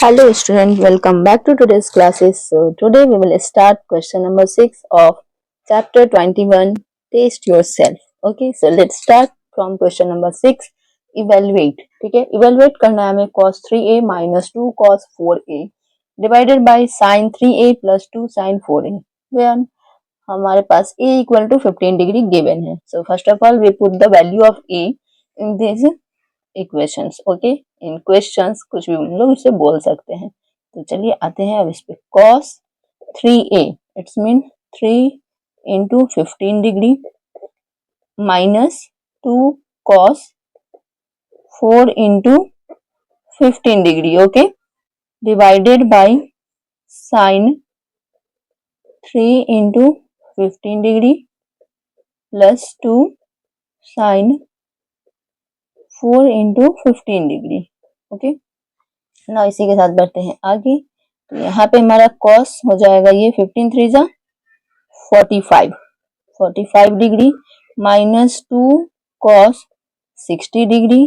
Hello student, welcome back to today's classes. So today we will start question number 6 of chapter 21, taste yourself. Okay, so let's start from question number 6, evaluate. ठीक है, evaluate करना है हमें cos 3a minus 2 cos 4a divided by sin 3a plus 2 sin 4a where हमारे पास a equal to 15 degree given है. So first of all we put the value of a in this equations. Okay, in questions कुछ भी हम लोग इसे बोल सकते हैं. तो चलिए आते हैं अब इस पे. cos 3a it's mean 3 into 15 degree minus 2 cos 4 into 15 degree. Okay, divided by sin 3 into 15 degree plus 2 sin 4 into 15 degree. Okay, ना इसी के साथ बढ़ते हैं आगे. तो यहाँ पे हमारा cos हो जाएगा ये 15 3 जा 45 degree minus 2 cos 60 degree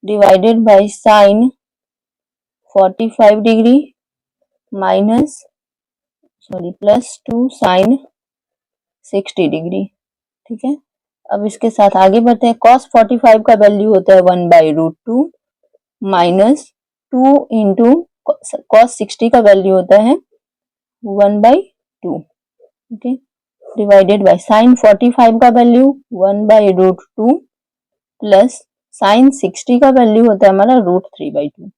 divided by sin 45 degree minus plus 2 sin 60 degree. ठीक है, अब इसके साथ आगे बढ़ते हैं. cos 45 का वैल्यू होता है 1/√2 माइनस 2 इंटू cos 60 का वैल्यू होता है 1/2. ओके, डिवाइडेड बाय sin 45 का वैल्यू 1/√2 प्लस sin 60 का वैल्यू होता है हमारा √3/2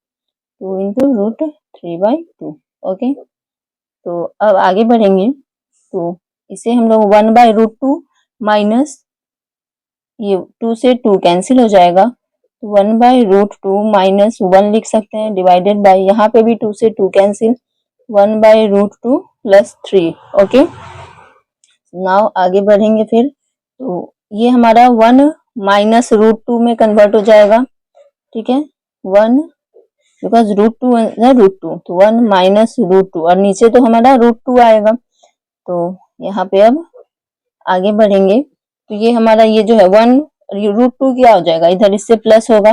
2 इंटू √3/2. ओके, तो अब आगे बढ़ेंगे. तो इसे हम लोग 1/√2 माइनस ये 2 से 2 कैंसिल हो जाएगा. 1/√2 माइनस 1 लिख सकते हैं डिवाइडेड बाय यहाँ पे भी 2 से 2 कैंसिल 1/√2 प्लस 3. ओके, नाउ आगे बढ़ेंगे फिर. तो ये हमारा 1 माइनस √2 में कन्वर्ट हो जाएगा. ठीक है, 1 बिकॉज √2 है √2 तो 1 माइनस √2 और नीचे तो हमारा √2 आएगा. तो यहाँ पे अब आगे बढ़ेंगे. तो ये हमारा ये जो है 1 √2 क्या हो जाएगा, इधर इससे प्लस होगा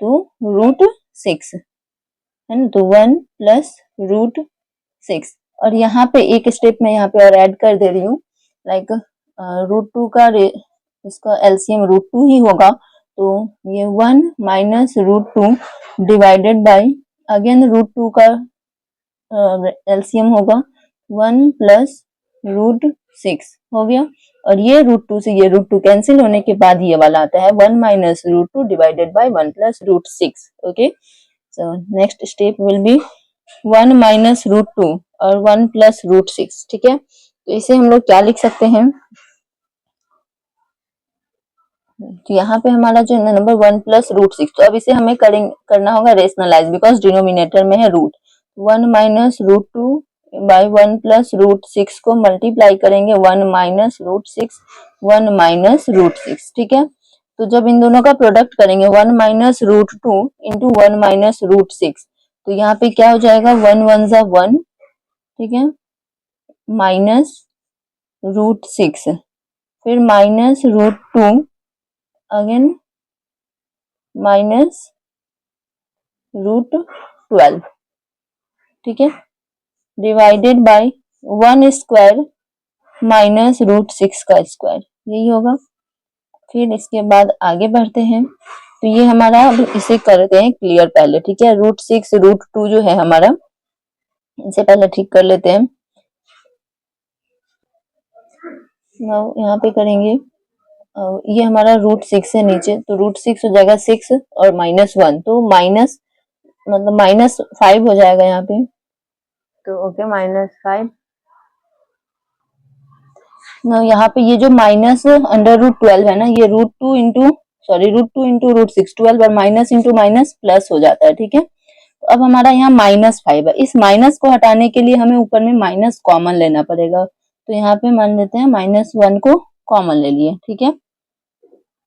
तो √6 है ना. तो 1 प्लस √6 और यहाँ पे एक स्टेप में यहाँ पे और ऐड कर दे रही हूँ. लाइक √2 का इसका एलसीएम √2 ही होगा. तो ये 1 माइनस √2 डिवाइडेड बाय अगेन √2 का एलसीएम होगा 1 प्लस √6 हो गया. और ये √2 से ये √2 कैंसिल होने के बाद ये वाला आता है 1 minus √2 divided by 1 plus √6. Okay, so next step will be 1 minus √2 और 1 प्लस √6. ठीक है, तो इसे हम लोग क्या लिख सकते हैं. तो यहाँ पे हमारा जो नंबर 1 प्लस √6, तो अब इसे हमें करना होगा रेशनलाइज बिकॉज डिनोमिनेटर में है रूट. 1 माइनस √2 बाय 1 प्लस √6 को मल्टीप्लाई करेंगे 1 माइनस √6 1 माइनस √6. ठीक है, तो जब इन दोनों का प्रोडक्ट करेंगे 1 माइनस √2 इंटू 1 माइनस √6 तो यहाँ पे क्या हो जाएगा 1 1 जा 1. ठीक है, माइनस √6 फिर माइनस √2 अगेन माइनस √12. ठीक है, डिवाइडेड बाय 1 स्क्वायर माइनस √6 का स्क्वायर, यही होगा. फिर इसके बाद आगे बढ़ते हैं. तो ये हमारा अब इसे करते हैं क्लियर पहले. ठीक है, √6 √2 जो है हमारा इसे पहले ठीक कर लेते हैं. यहाँ पे करेंगे ये हमारा √6 है नीचे तो √6 हो जाएगा 6 और -1 तो माइनस मतलब -5 हो जाएगा यहाँ पे. तो ओके -5. ना यहाँ पे ये जो माइनस √12 है ना ये √2 इंटू √6 12 और माइनस इंटू माइनस प्लस हो जाता है. ठीक है, तो अब हमारा यहाँ -5 है. इस माइनस को हटाने के लिए हमें ऊपर में माइनस कॉमन लेना पड़ेगा. तो यहाँ पे मान लेते हैं -1 को कॉमन ले लिए. ठीक है,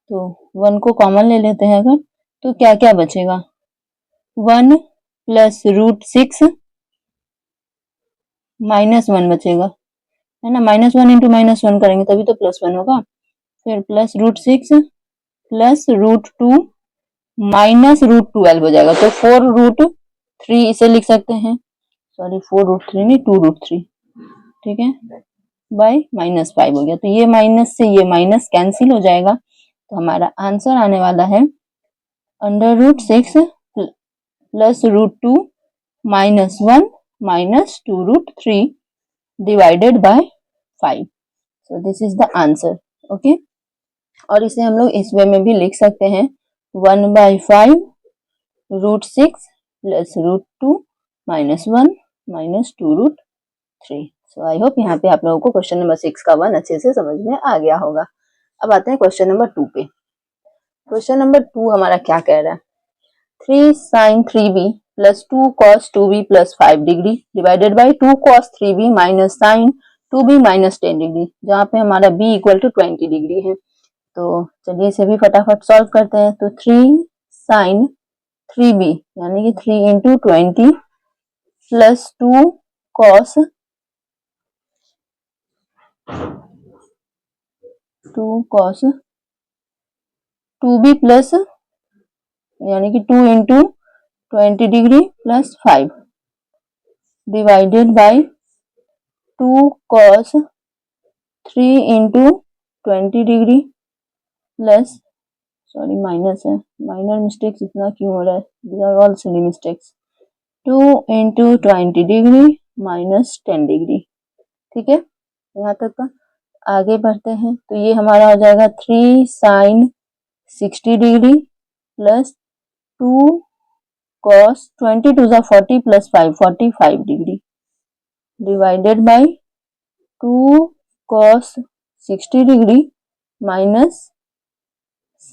तो 1 को कॉमन ले लेते हैं अगर तो क्या क्या बचेगा 1 प्लस √6 -1 बचेगा है ना. -1 इंटू -1 करेंगे तभी तो +1 होगा. फिर प्लस √6 प्लस √2 माइनस √12 हो जाएगा. तो 4 3 इसे लिख सकते हैं, सॉरी 4√3 नहीं 2√3, ठीक है, बाय -5 हो गया। तो ये माइनस से ये माइनस कैंसिल हो जाएगा, तो हमारा आंसर आने वाला है √6 plus √2 -1 minus 2√3 divided by 5। So this is the answer, okay. और इसे हम लोग इस वे में भी लिख सकते हैं 1/5 √6 प्लस √2 -1 माइनस 2√3। सो आई होप यहाँ पे आप लोगों को क्वेश्चन नंबर 6 का 1 अच्छे से समझ में आ गया होगा। अब आते हैं क्वेश्चन नंबर 2 पे। क्वेश्चन नंबर 2 हमारा क्या कह रहा है, 3 sin 3b plus 2 cos 2b plus 5 degree divided by 2 cos 3b minus sin 2b minus 10 degree, जहाँ पे हमारा b इक्वल टू 20 डिग्री है। तो चलिए इसे भी फटाफट सॉल्व करते हैं। तो 3 sin 3b यानी कि 3 into 20 plus 2 cos 2b plus यानी कि 2 into 20 degree plus 5 divided by 2 cos 3 into 20 degree plus, sorry minus है, माइनर मिस्टेक्स इतना क्यों हो रहा है, these are all silly mistakes, 2 into 20 degree minus 10 degree, ठीक है, यहाँ तक का। आगे बढ़ते हैं, तो ये हमारा हो जाएगा 3 sin 60 degree plus 2 cos 20 two ज़ा 40 plus 5 45 degree divided by 2 cos 60 degree minus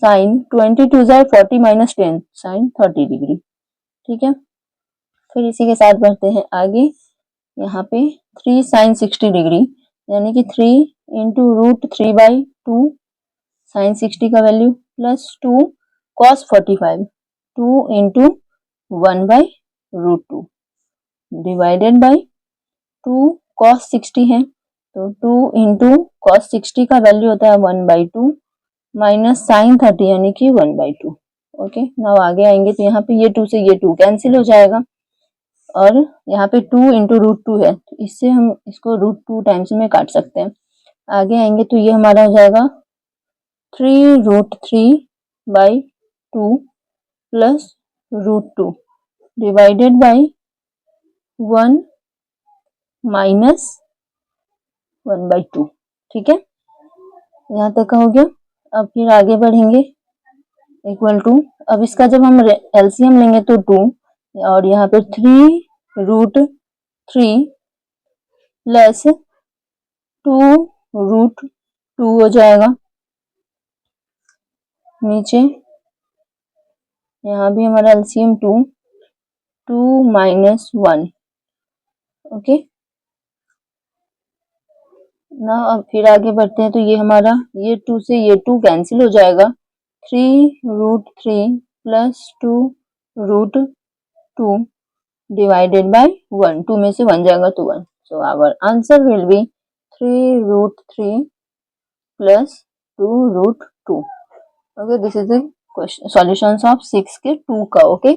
sin 20 two ज़ा 40 माइनस 10 sin 30 डिग्री, ठीक है। फिर इसी के साथ बढ़ते हैं आगे, यहाँ पे 3 sin 60 डिग्री यानी कि 3 इंटू √3/2 sin 60 का value plus 2 cos 45 2 into 1/√2 divided by 2 cos 60 है, तो 2 इंटू cos 60 का वैल्यू होता है 1/2 माइनस sin 30 यानी कि 1/2, ओके। नाउ आगे आएंगे तो यहाँ पे ये 2 से ये 2 कैंसिल हो जाएगा, और यहाँ पे 2 इंटू √2 है, तो इससे हम इसको √2 टाइम्स में काट सकते हैं। आगे आएंगे तो ये हमारा हो जाएगा 3√3/2 प्लस √2 डिवाइडेड बाई 1 माइनस 1/2, ठीक है, यहाँ तक का हो गया। अब फिर आगे बढ़ेंगे, इक्वल टू, अब इसका जब हम एलसीएम लेंगे तो 2, और यहाँ पे 3√3 प्लस 2√2 हो जाएगा, नीचे यहाँ भी हमारा एलसीएम 2 माइनस 1, ओके ना। अब फिर आगे बढ़ते हैं, तो ये हमारा ये 2 से ये 2 कैंसिल हो जाएगा, 3√3 प्लस 2√2 डिवाइडेड बाय 1, 2 में से 1 जाएगा तो 1, so our answer will be 3√3 plus 2√2, okay. This is the question solutions of 6 के 2 का, okay.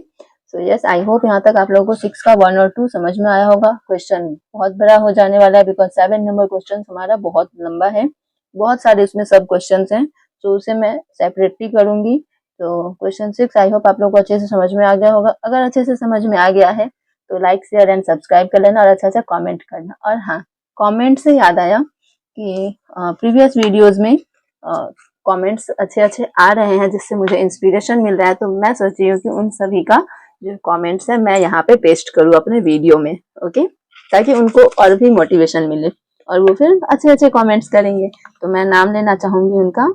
So yes, I hope यहाँ तक आप लोगों को 6 का 1 और 2 समझ में आया होगा। क्वेश्चन बहुत बड़ा हो जाने वाला है, बिकॉज 7 नंबर क्वेश्चन हमारा बहुत लंबा है, बहुत सारे उसमें सब क्वेश्चन हैं, तो उसे मैं सेपरेटली करूंगी। तो क्वेश्चन 6 आई होप आप लोगों को अच्छे से समझ में आ गया होगा। अगर अच्छे से समझ में आ गया है तो लाइक शेयर एंड सब्सक्राइब कर लेना, और अच्छा अच्छा कॉमेंट करना। और हाँ, कॉमेंट से याद आया कि प्रीवियस वीडियोज में कमेंट्स अच्छे अच्छे आ रहे हैं, जिससे मुझे इंस्पिरेशन मिल रहा है, तो मैं सोच रही हूँ कि उन सभी का जो कमेंट्स है मैं यहाँ पे पेस्ट करूँ अपने वीडियो में, ओके, ताकि उनको और भी मोटिवेशन मिले और वो फिर अच्छे अच्छे कमेंट्स करेंगे। तो मैं नाम लेना चाहूंगी उनका,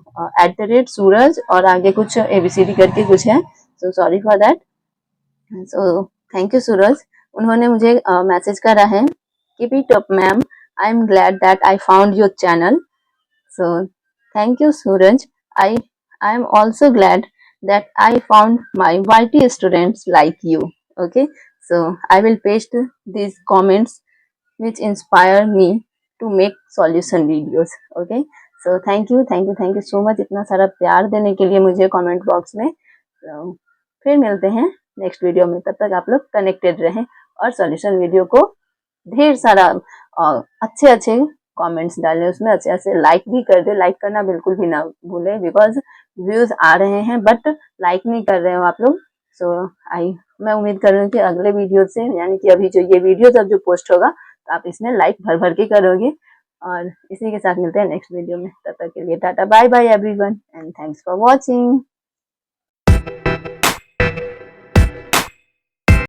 @सूरज और आगे कुछ ABCD करके कुछ है, so sorry for that. So thank you Suraj, उन्होंने मुझे मैसेज करा है, keep it up ma'am, I am glad that I found your channel. So thank you Suraj. I am also glad that I found my YT students like you. Okay, so I will paste these comments which inspire me to make solution videos. Okay, so thank you so much इतना सारा प्यार देने के लिए मुझे comment box में। So, फिर मिलते हैं नेक्स्ट वीडियो में। तब तक आप लोग कनेक्टेड रहें और सॉल्यूशन वीडियो को ढेर सारा अच्छे अच्छे कमेंट्स डालें, उसमें अच्छे अच्छे लाइक भी कर दे। लाइक करना बिल्कुल भी ना भूलें, बिकॉज व्यूज आ रहे हैं बट लाइक नहीं कर रहे हो आप लोग। सो मैं उम्मीद कर रही हूँ कि अगले वीडियो से, यानी कि अभी जो ये वीडियो जब जो पोस्ट होगा तो आप इसमें लाइक भर भर के करोगे। और इसी के साथ मिलते हैं नेक्स्ट वीडियो में। तब तक के लिए tata bye bye everyone and thanks for watching.